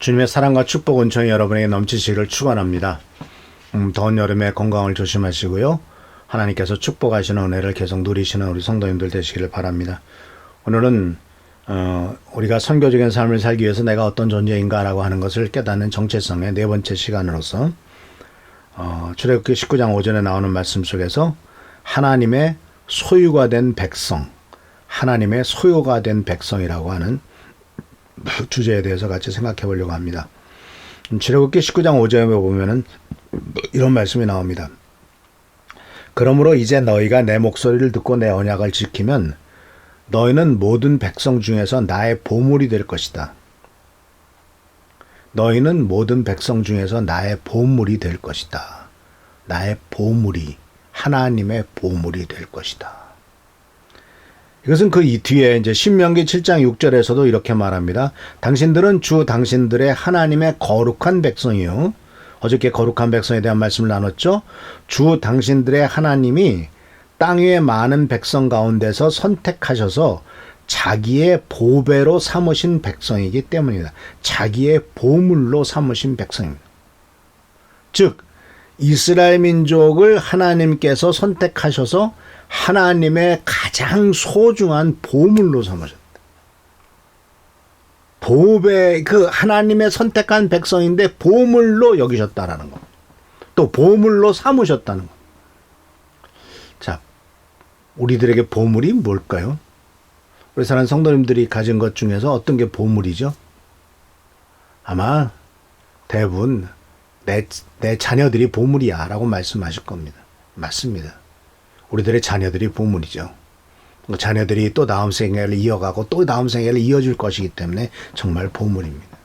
주님의 사랑과 축복 은총이 여러분에게 넘치시기를 축원합니다. 더운 여름에 건강을 조심하시고요. 하나님께서 축복하시는 은혜를 계속 누리시는 우리 성도님들 되시기를 바랍니다. 오늘은 우리가 선교적인 삶을 살기 위해서 내가 어떤 존재인가라고 하는 것을 깨닫는 정체성의 네 번째 시간으로서 출애굽기 19장 5절에 나오는 말씀 속에서 하나님의 소유가 된 백성, 하나님의 소유가 된 백성이라고 하는 주제에 대해서 같이 생각해 보려고 합니다. 출애굽기 19장 5절에 보면은 이런 말씀이 나옵니다. 그러므로 이제 너희가 내 목소리를 듣고 내 언약을 지키면 너희는 모든 백성 중에서 나의 보물이 될 것이다. 너희는 모든 백성 중에서 나의 보물이 될 것이다. 나의 보물이 하나님의 보물이 될 것이다. 이것은 그 뒤에 이제 신명기 7장 6절에서도 이렇게 말합니다. 당신들은 주 당신들의 하나님의 거룩한 백성이요. 어저께 거룩한 백성에 대한 말씀을 나눴죠. 주 당신들의 하나님이 땅 위의 많은 백성 가운데서 선택하셔서 자기의 보배로 삼으신 백성이기 때문이다. 자기의 보물로 삼으신 백성입니다. 즉 이스라엘 민족을 하나님께서 선택하셔서 하나님의 가장 소중한 보물로 삼으셨다. 보배, 그 하나님의 선택한 백성인데 보물로 여기셨다라는 것. 또 보물로 삼으셨다는 것. 자, 우리들에게 보물이 뭘까요? 우리 사랑하는 성도님들이 가진 것 중에서 어떤 게 보물이죠? 아마 대부분 내 자녀들이 보물이야 라고 말씀하실 겁니다. 맞습니다. 우리들의 자녀들이 보물이죠. 자녀들이 또 다음 생애를 이어가고 또 다음 생애를 이어줄 것이기 때문에 정말 보물입니다.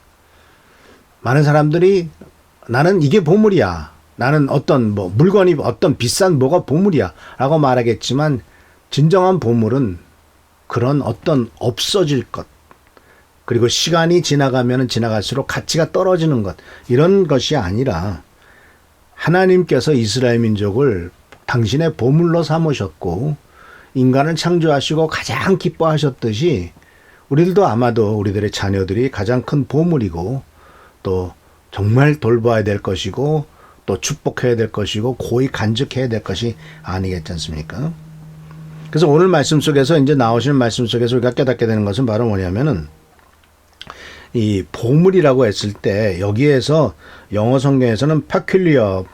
많은 사람들이 나는 이게 보물이야. 나는 어떤 물건이 어떤 비싼 뭐가 보물이야 라고 말하겠지만 진정한 보물은 그런 어떤 없어질 것 그리고 시간이 지나가면 지나갈수록 가치가 떨어지는 것 이런 것이 아니라 하나님께서 이스라엘 민족을 당신의 보물로 삼으셨고 인간을 창조하시고 가장 기뻐하셨듯이 우리들도 아마도 우리들의 자녀들이 가장 큰 보물이고 또 정말 돌봐야 될 것이고 또 축복해야 될 것이고 고이 간직해야 될 것이 아니겠지 않습니까? 그래서 오늘 말씀 속에서 이제 나오시는 말씀 속에서 우리가 깨닫게 되는 것은 바로 뭐냐면은 이 보물이라고 했을 때 여기에서 영어 성경에서는 peculiar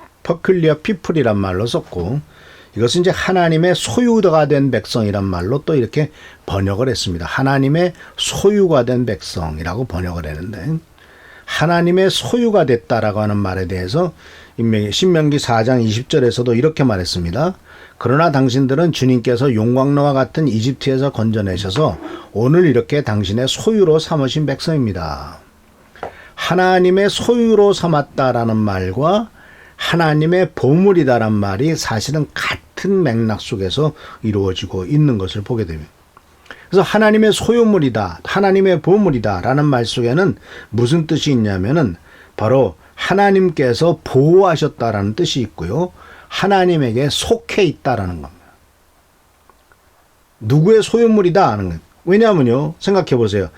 people이란 말로 썼고 이것은 이제 하나님의 소유가 된 백성이란 말로 또 이렇게 번역을 했습니다. 하나님의 소유가 된 백성이라고 번역을 했는데 하나님의 소유가 됐다라고 하는 말에 대해서 신명기 4장 20절에서도 이렇게 말했습니다. 그러나 당신들은 주님께서 용광로와 같은 이집트에서 건져내셔서 오늘 이렇게 당신의 소유로 삼으신 백성입니다. 하나님의 소유로 삼았다라는 말과 하나님의 보물이다란 말이 사실은 같은 맥락 속에서 이루어지고 있는 것을 보게 됩니다. 그래서 하나님의 소유물이다, 하나님의 보물이다 라는 말 속에는 무슨 뜻이 있냐면은 바로 하나님께서 보호하셨다라는 뜻이 있고요. 하나님에게 속해 있다라는 겁니다. 누구의 소유물이다 하는 것. 왜냐하면요. 생각해 보세요.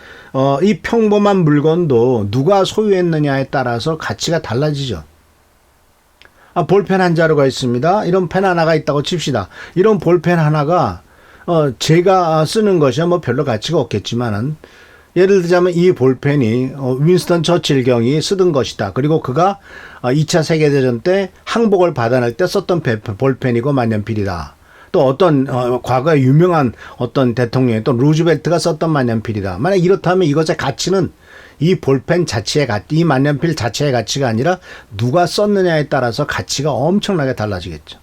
이 평범한 물건도 누가 소유했느냐에 따라서 가치가 달라지죠. 볼펜 한 자루가 있습니다. 이런 펜 하나가 있다고 칩시다. 이런 볼펜 하나가 제가 쓰는 것이야 뭐 별로 가치가 없겠지만은 예를 들자면 이 볼펜이 윈스턴 처칠경이 쓰던 것이다. 그리고 그가 2차 세계대전 때 항복을 받아낼 때 썼던 볼펜이고 만년필이다. 또 어떤 과거에 유명한 어떤 대통령이 또 루즈벨트가 썼던 만년필이다. 만약 이렇다면 이것의 가치는 이 볼펜 자체의 가치, 이 만년필 자체의 가치가 아니라 누가 썼느냐에 따라서 가치가 엄청나게 달라지겠죠.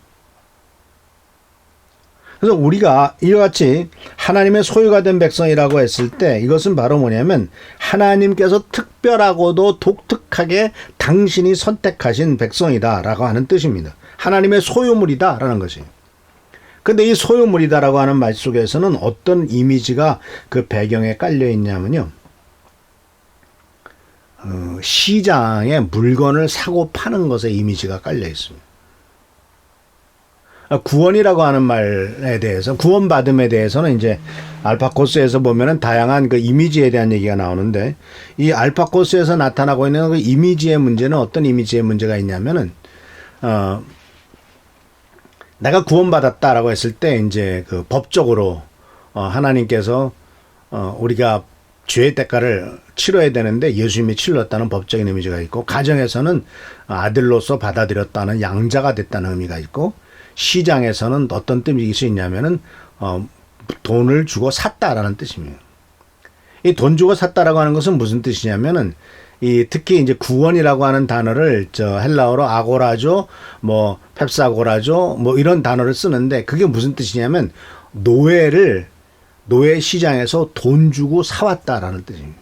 그래서 우리가 이와 같이 하나님의 소유가 된 백성이라고 했을 때 이것은 바로 뭐냐면 하나님께서 특별하고도 독특하게 당신이 선택하신 백성이다라고 하는 뜻입니다. 하나님의 소유물이다라는 것이. 근데 이 소유물이다라고 하는 말 속에서는 어떤 이미지가 그 배경에 깔려 있냐면요. 시장에 물건을 사고 파는 것에 이미지가 깔려 있습니다. 구원이라고 하는 말에 대해서, 구원받음에 대해서는 이제 알파코스에서 보면은 다양한 그 이미지에 대한 얘기가 나오는데, 이 알파코스에서 나타나고 있는 그 이미지의 문제는 어떤 이미지의 문제가 있냐면은, 내가 구원받았다라고 했을 때 이제 그 법적으로 하나님께서 우리가 죄의 대가를 치러야 되는데 예수님이 치렀다는 법적인 이미지가 있고, 가정에서는 아들로서 받아들였다는 양자가 됐다는 의미가 있고, 시장에서는 어떤 뜻이 있냐면은 돈을 주고 샀다라는 뜻입니다. 이 돈 주고 샀다라고 하는 것은 무슨 뜻이냐면은, 이 특히 이제 구원이라고 하는 단어를 저 헬라어로 아고라죠, 뭐 펩사고라죠, 뭐 이런 단어를 쓰는데, 그게 무슨 뜻이냐면 노예 시장에서 돈 주고 사왔다라는 뜻입니다.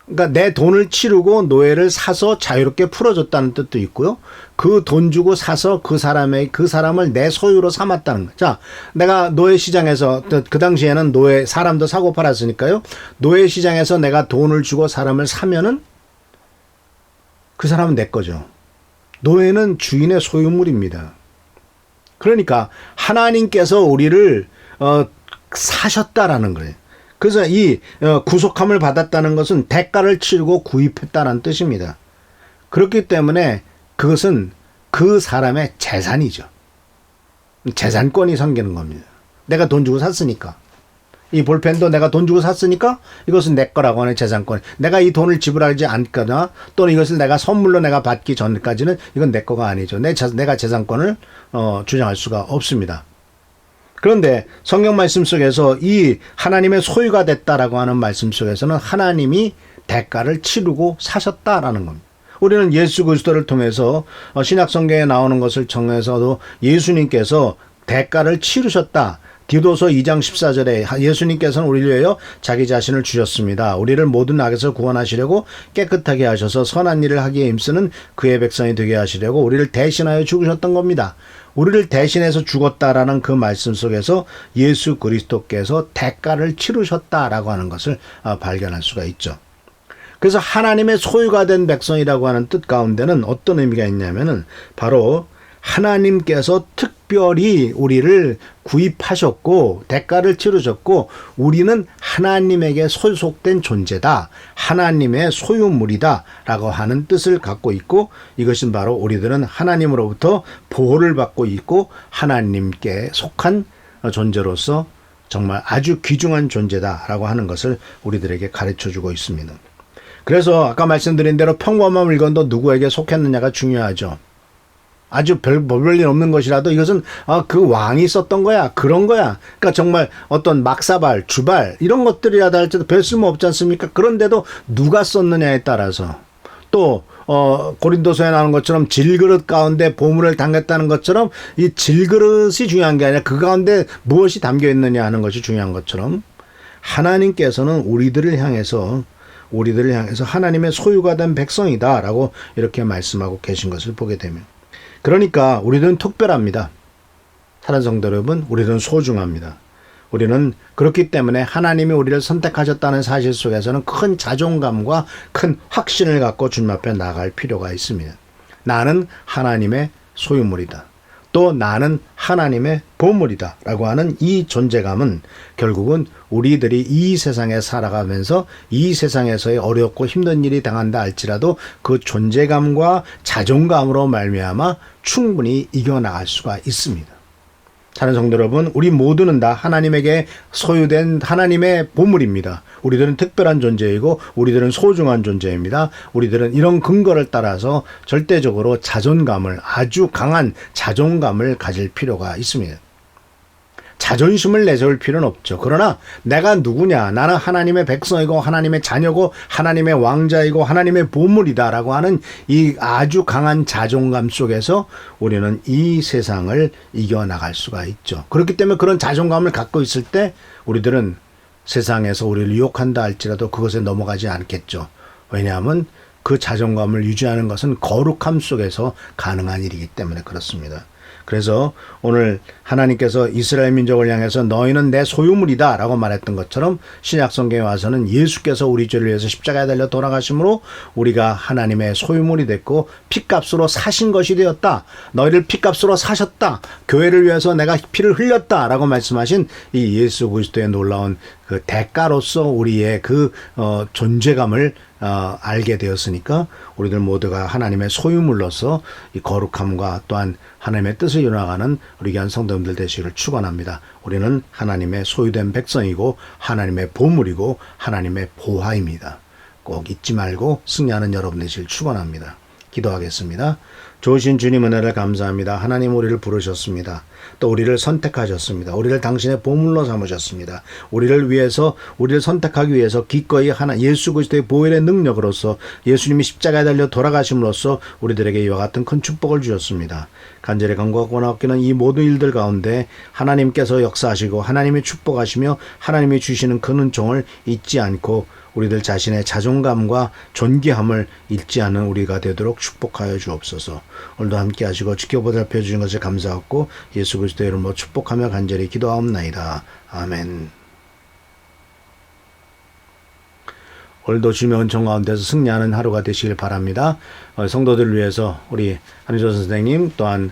그러니까 내 돈을 치르고 노예를 사서 자유롭게 풀어줬다는 뜻도 있고요. 그 돈 주고 사서 그 사람을 내 소유로 삼았다는 거. 자, 내가 노예 시장에서, 그 당시에는 사람도 사고 팔았으니까요. 노예 시장에서 내가 돈을 주고 사람을 사면은 그 사람은 내 거죠. 노예는 주인의 소유물입니다. 그러니까 하나님께서 우리를 사셨다라는 거예요. 그래서 이 구속함을 받았다는 것은 대가를 치르고 구입했다는 뜻입니다. 그렇기 때문에 그것은 그 사람의 재산이죠. 재산권이 생기는 겁니다. 내가 돈 주고 샀으니까. 이 볼펜도 내가 돈 주고 샀으니까 이것은 내 거라고 하는 재산권. 내가 이 돈을 지불하지 않거나 또는 이것을 내가 선물로 내가 받기 전까지는 이건 내 거가 아니죠. 내가 재산권을 주장할 수가 없습니다. 그런데 성경 말씀 속에서 이 하나님의 소유가 됐다라고 하는 말씀 속에서는 하나님이 대가를 치르고 사셨다라는 겁니다. 우리는 예수 그리스도를 통해서 신약 성경에 나오는 것을 정해서도 예수님께서 대가를 치르셨다. 디도서 2장 14절에 예수님께서는 우리를 위하여 자기 자신을 주셨습니다. 우리를 모든 악에서 구원하시려고 깨끗하게 하셔서 선한 일을 하기에 힘쓰는 그의 백성이 되게 하시려고 우리를 대신하여 죽으셨던 겁니다. 우리를 대신해서 죽었다라는 그 말씀 속에서 예수 그리스도께서 대가를 치르셨다라고 하는 것을 발견할 수가 있죠. 그래서 하나님의 소유가 된 백성이라고 하는 뜻 가운데는 어떤 의미가 있냐면은 바로 하나님께서 특별히 우리를 구입하셨고 대가를 치르셨고 우리는 하나님에게 소속된 존재다. 하나님의 소유물이다 라고 하는 뜻을 갖고 있고, 이것은 바로 우리들은 하나님으로부터 보호를 받고 있고 하나님께 속한 존재로서 정말 아주 귀중한 존재다라고 하는 것을 우리들에게 가르쳐주고 있습니다. 그래서 아까 말씀드린 대로 평범한 물건도 누구에게 속했느냐가 중요하죠. 아주 별일 없는 것이라도 이것은 그 왕이 썼던 거야, 그런 거야. 그러니까 정말 어떤 막사발, 주발 이런 것들이라도 할지도 별 쓸모 없지 않습니까? 그런데도 누가 썼느냐에 따라서, 또 고린도서에 나오는 것처럼 질그릇 가운데 보물을 담겼다는 것처럼 이 질그릇이 중요한 게 아니라 그 가운데 무엇이 담겨 있느냐 하는 것이 중요한 것처럼, 하나님께서는 우리들을 향해서 하나님의 소유가 된 백성이다라고 이렇게 말씀하고 계신 것을 보게 되면, 그러니까 우리들은 특별합니다. 사랑하는 성도 여러분, 우리는 소중합니다. 우리는 그렇기 때문에 하나님이 우리를 선택하셨다는 사실 속에서는 큰 자존감과 큰 확신을 갖고 주님 앞에 나갈 필요가 있습니다. 나는 하나님의 소유물이다. 또 나는 하나님의 보물이다 라고 하는 이 존재감은 결국은 우리들이 이 세상에 살아가면서 이 세상에서의 어렵고 힘든 일이 당한다 할지라도 그 존재감과 자존감으로 말미암아 충분히 이겨나갈 수가 있습니다. 사랑하는 성도 여러분, 우리 모두는 다 하나님에게 소유된 하나님의 보물입니다. 우리들은 특별한 존재이고 우리들은 소중한 존재입니다. 우리들은 이런 근거를 따라서 절대적으로 아주 강한 자존감을 가질 필요가 있습니다. 자존심을 내세울 필요는 없죠. 그러나 내가 누구냐, 나는 하나님의 백성이고 하나님의 자녀고 하나님의 왕자이고 하나님의 보물이다라고 하는 이 아주 강한 자존감 속에서 우리는 이 세상을 이겨나갈 수가 있죠. 그렇기 때문에 그런 자존감을 갖고 있을 때 우리들은 세상에서 우리를 유혹한다 할지라도 그것에 넘어가지 않겠죠. 왜냐하면 그 자존감을 유지하는 것은 거룩함 속에서 가능한 일이기 때문에 그렇습니다. 그래서 오늘 하나님께서 이스라엘 민족을 향해서 너희는 내 소유물이다 라고 말했던 것처럼 신약 성경에 와서는 예수께서 우리 죄를 위해서 십자가에 달려 돌아가심으로 우리가 하나님의 소유물이 됐고 핏값으로 사신 것이 되었다. 너희를 핏값으로 사셨다. 교회를 위해서 내가 피를 흘렸다 라고 말씀하신 이 예수 그리스도의 놀라운 그 대가로서 우리의 그 존재감을 알게 되었으니까 우리들 모두가 하나님의 소유물로서 이 거룩함과 또한 하나님의 뜻을 이뤄나가는 우리 귀한 성도님들 되시기를 축원합니다. 우리는 하나님의 소유된 백성이고 하나님의 보물이고 하나님의 보화입니다. 꼭 잊지 말고 승리하는 여러분 되시길 축원합니다. 기도하겠습니다. 좋으신 주님 은혜를 감사합니다. 하나님 우리를 부르셨습니다. 또 우리를 선택하셨습니다. 우리를 당신의 보물로 삼으셨습니다. 우리를 선택하기 위해서 기꺼이 예수 그리스도의 보혈의 능력으로서 예수님이 십자가에 달려 돌아가심으로써 우리들에게 이와 같은 큰 축복을 주셨습니다. 간절히 간구하고 나옵기는 이 모든 일들 가운데 하나님께서 역사하시고 하나님이 축복하시며 하나님이 주시는 그 은총을 잊지 않고 우리들 자신의 자존감과 존귀함을 잃지 않은 우리가 되도록 축복하여 주옵소서. 오늘도 함께 하시고 지켜보살펴 주신 것을 감사하고 예수 그리스도의 이름으로 축복하며 간절히 기도하옵나이다. 아멘. 오늘도 주님의 은총 가운데서 승리하는 하루가 되시길 바랍니다. 성도들을 위해서 우리 한희조 선생님 또한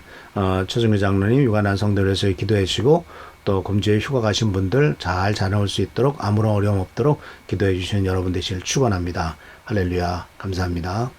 최승규 장로님 유관한 성도를 위해서 기도해 주시고 또 금주에 휴가 가신 분들 잘 다녀올 수 있도록 아무런 어려움 없도록 기도해 주시는 여러분 되시길 축원합니다. 할렐루야. 감사합니다.